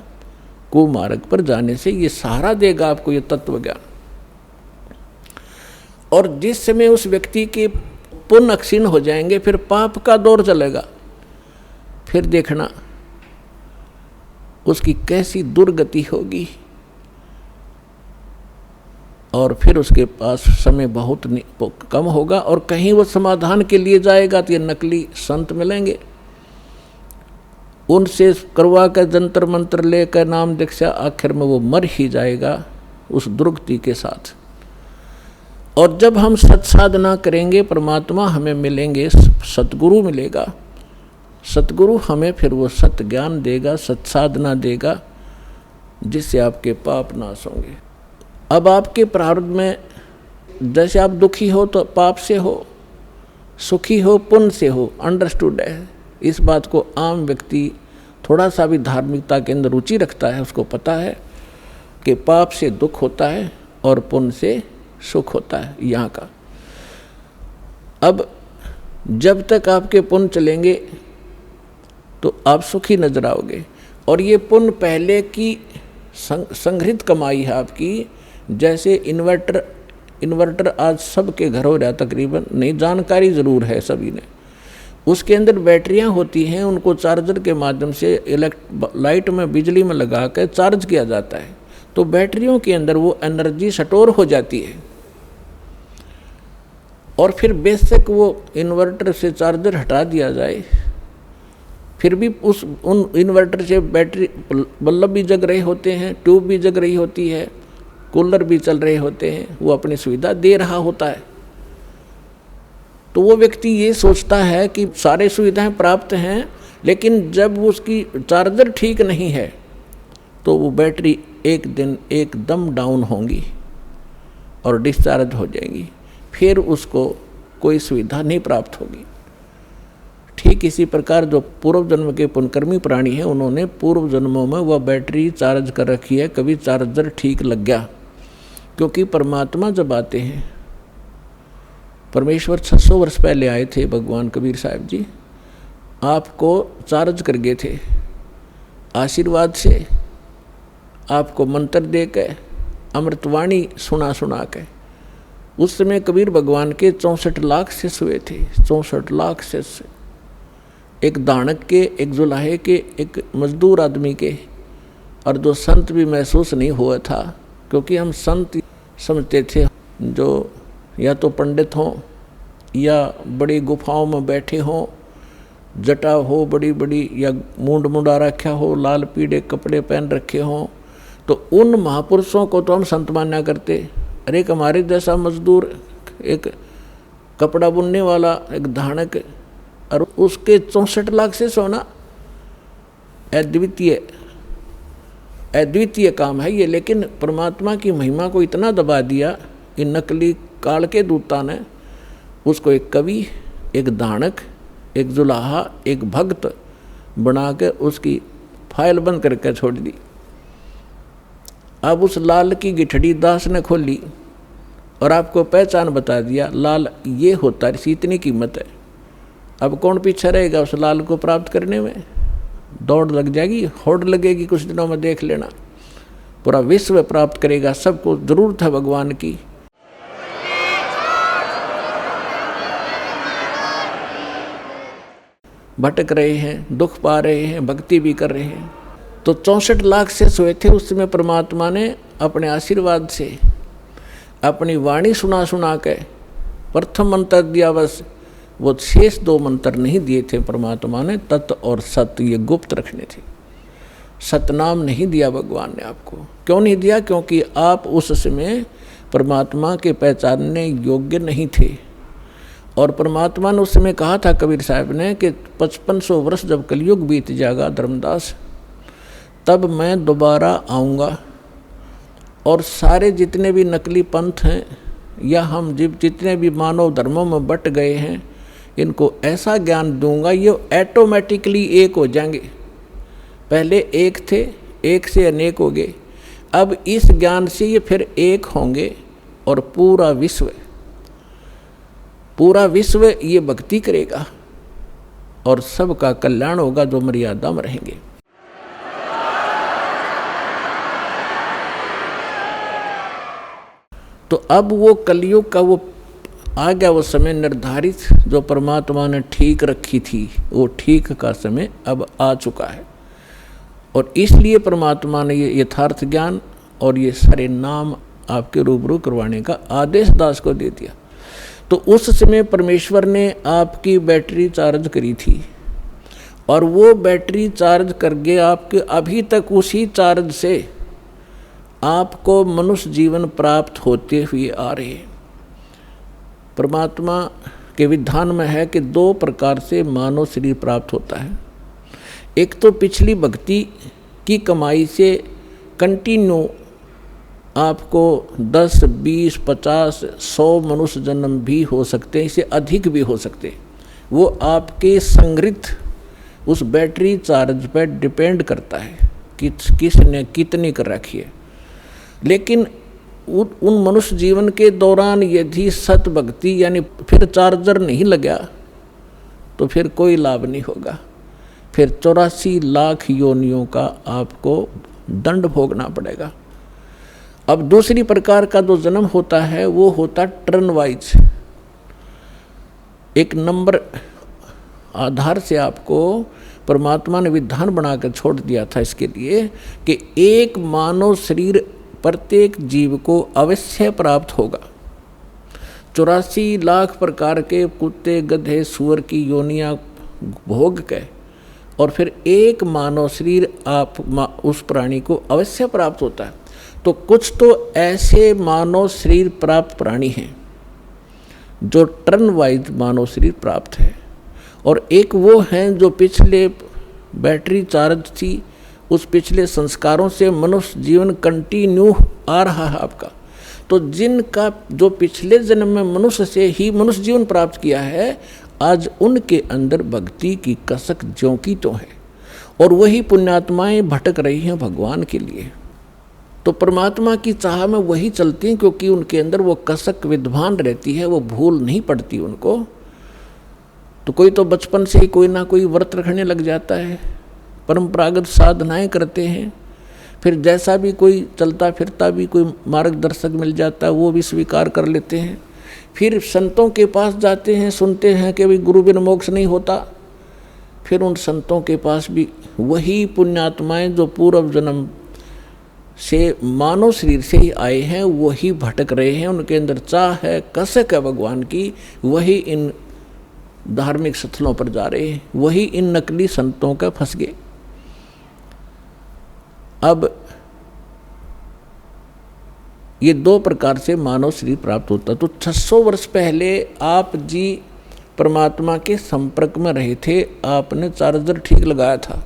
कुमार्ग पर जाने से। ये सहारा देगा आपको ये तत्व ज्ञान। और जिस समय उस व्यक्ति के पुण्य क्षीण हो जाएंगे, फिर पाप का दौर चलेगा, फिर देखना उसकी कैसी दुर्गति होगी, और फिर उसके पास समय बहुत कम होगा, और कहीं वो समाधान के लिए जाएगा तो ये नकली संत मिलेंगे, उनसे करवा कर जंतर मंत्र लेकर नाम दीक्षा, आखिर में वो मर ही जाएगा उस दुर्गति के साथ। और जब हम सत्साधना करेंगे, परमात्मा हमें मिलेंगे, सतगुरु मिलेगा, सतगुरु हमें फिर वो सत्य ज्ञान देगा, सत्साधना देगा, जिससे आपके पाप नाश होंगे। अब आपके प्रारब्ध में जैसे आप दुखी हो तो पाप से हो, सुखी हो पुण्य से हो, अंडरस्टूड है। इस बात को आम व्यक्ति थोड़ा सा भी धार्मिकता के अंदर रुचि रखता है उसको पता है कि पाप से दुख होता है और पुण्य से सुख होता है यहाँ का। अब जब तक आपके पुण्य चलेंगे तो आप सुखी नजर आओगे, और ये पुण्य पहले की संग्रहित कमाई है आपकी। जैसे इन्वर्टर आज सबके घर हो रहा तकरीबन, नहीं जानकारी ज़रूर है सभी ने। उसके अंदर बैटरियां होती हैं, उनको चार्जर के माध्यम से लाइट में बिजली में लगा कर चार्ज किया जाता है, तो बैटरियों के अंदर वो एनर्जी स्टोर हो जाती है। और फिर बेशक वो इन्वर्टर से चार्जर हटा दिया जाए, फिर भी उन इन्वर्टर से बैटरी बल्ब भी जग रहे होते हैं, ट्यूब भी जग रही होती है, कूलर भी चल रहे होते हैं, वो अपनी सुविधा दे रहा होता है। तो वो व्यक्ति ये सोचता है कि सारे सुविधाएं प्राप्त हैं, लेकिन जब उसकी चार्जर ठीक नहीं है तो वो बैटरी एक दिन एकदम डाउन होंगी और डिस्चार्ज हो जाएगी, फिर उसको कोई सुविधा नहीं प्राप्त होगी। ठीक इसी प्रकार जो पूर्व जन्म के पुण्यकर्मी प्राणी हैं, उन्होंने पूर्व जन्मों में वह बैटरी चार्ज कर रखी है, कभी चार्जर ठीक लग गया। क्योंकि परमात्मा जब आते हैं, परमेश्वर 600 वर्ष पहले आए थे, भगवान कबीर साहब जी आपको चार्ज कर गए थे, आशीर्वाद से आपको मंत्र दे के, अमृतवाणी सुना के। उस समय कबीर भगवान के 64 लाख शिष्य हुए थे, 64 लाख शिष्य, एक दानक के, एक जुलाहे के, एक मजदूर आदमी के, और जो संत भी महसूस नहीं हुआ था, क्योंकि हम संत समझते थे जो या तो पंडित हों या बड़ी गुफाओं में बैठे हों जटा हो बड़ी बड़ी, या मूंड मुंडा रखा हो, लाल पीले कपड़े पहन रखे हों, तो उन महापुरुषों को तो हम संत मान्या करते। अरे एक हमारे जैसा मजदूर, एक कपड़ा बुनने वाला, एक धानक, और उसके 64 लाख से सोना, अद्वितीय काम है ये। लेकिन परमात्मा की महिमा को इतना दबा दिया इन नकली काल के दूता ने, उसको एक कवि, एक दानक, एक जुलाहा, एक भक्त बना के उसकी फाइल बंद करके छोड़ दी। अब उस लाल की गिठड़ी दास ने खोली और आपको पहचान बता दिया, लाल ये होता है, इतनी कीमत है। अब कौन पीछे रहेगा उस लाल को प्राप्त करने में? दौड़ लग जाएगी, होड़ लगेगी, कुछ दिनों में देख लेना। पूरा विश्व प्राप्त करेगा, सबको जरूरत है भगवान की। भटक रहे हैं, दुख पा रहे हैं, भक्ति भी कर रहे हैं। तो 64 लाख से सोए थे उस समय परमात्मा ने अपने आशीर्वाद से अपनी वाणी सुना सुना के प्रथम मंत्र दिया, बस वो शेष 2 मंत्र नहीं दिए थे परमात्मा ने। तत् और सत ये गुप्त रखने थे। सतनाम नहीं दिया भगवान ने आपको। क्यों नहीं दिया? क्योंकि आप उस समय परमात्मा के पहचानने योग्य नहीं थे। और परमात्मा ने उस समय कहा था कबीर साहब ने कि 5500 वर्ष जब कलयुग बीत जाएगा धर्मदास, तब मैं दोबारा आऊँगा और सारे जितने भी नकली पंथ हैं या हम जितने भी मानव धर्मों में बट गए हैं, इनको ऐसा ज्ञान दूंगा ये ऑटोमेटिकली एक हो जाएंगे। पहले एक थे, एक से अनेक हो गए, अब इस ज्ञान से ये फिर एक होंगे और पूरा विश्व ये भक्ति करेगा और सबका कल्याण होगा जो मर्यादा में रहेंगे। तो अब वो कलयुग का वो आ गया, वो समय निर्धारित जो परमात्मा ने ठीक रखी थी, वो ठीक का समय अब आ चुका है। और इसलिए परमात्मा ने ये यथार्थ ज्ञान और ये सारे नाम आपके रूबरू करवाने का आदेश दास को दे दिया। तो उस समय परमेश्वर ने आपकी बैटरी चार्ज करी थी और वो बैटरी चार्ज करके आपके अभी तक उसी चार्ज से आपको मनुष्य जीवन प्राप्त होते हुए आ रहे हैं। परमात्मा के विधान में है कि 2 प्रकार से मानव शरीर प्राप्त होता है। एक तो पिछली भक्ति की कमाई से कंटिन्यू आपको 10, 20, 50, 100 मनुष्य जन्म भी हो सकते हैं, इससे अधिक भी हो सकते हैं। वो आपके संग्रहित उस बैटरी चार्ज पर डिपेंड करता है कि किसने कितनी कर रखी है। लेकिन उन मनुष्य जीवन के दौरान यदि सत भक्ति यानी फिर चार्जर नहीं लगा तो फिर कोई लाभ नहीं होगा। फिर 84 लाख योनियों का आपको दंड भोगना पड़ेगा। अब दूसरी प्रकार का जो जन्म होता है वो होता टर्न वाइज। एक नंबर आधार से आपको परमात्मा ने विधान बनाकर छोड़ दिया था इसके लिए कि एक मानव शरीर प्रत्येक जीव को अवश्य प्राप्त होगा। 84 लाख प्रकार के कुत्ते, गधे, सूअर की योनियां भोग के और फिर एक मानव शरीर आप उस प्राणी को अवश्य प्राप्त होता है। तो कुछ तो ऐसे मानव शरीर प्राप्त प्राणी हैं जो टर्न वाइज मानव शरीर प्राप्त है, और एक वो हैं जो पिछले बैटरी चार्ज थी, उस पिछले संस्कारों से मनुष्य जीवन कंटिन्यू आ रहा है आपका। तो जिनका जो पिछले जन्म में मनुष्य से ही मनुष्य जीवन प्राप्त किया है, आज उनके अंदर भक्ति की कसक ज्यों की तो है और वही पुण्यात्माएं भटक रही हैं भगवान के लिए। तो परमात्मा की चाह में वही चलती हैं क्योंकि उनके अंदर वो कसक विद्वान रहती है, वो भूल नहीं पड़ती उनको। तो कोई तो बचपन से ही कोई ना कोई व्रत रखने लग जाता है, परंपरागत साधनाएं करते हैं, फिर जैसा भी कोई चलता फिरता भी कोई मार्गदर्शक मिल जाता है वो भी स्वीकार कर लेते हैं। फिर संतों के पास जाते हैं, सुनते हैं कि भाई गुरु बिन मोक्ष नहीं होता। फिर उन संतों के पास भी वही पुण्यात्माएं जो पूर्व जन्म से मानव शरीर से ही आए हैं वही भटक रहे हैं, उनके अंदर चाह है, कसक है भगवान की, वही इन धार्मिक स्थलों पर जा रहे हैं, वही इन नकली संतों का फंस गए। अब ये दो प्रकार से मानव शरीर प्राप्त होता। तो 600 वर्ष पहले आप जी परमात्मा के संपर्क में रहे थे, आपने चार्जर ठीक लगाया था,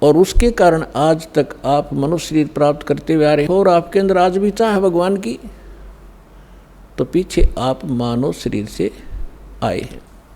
और उसके कारण आज तक आप मनुष्य शरीर प्राप्त करते हुए आ रहे हो, और आपके अंदर आज भी चाह है भगवान की, तो पीछे आप मानव शरीर से आए हैं।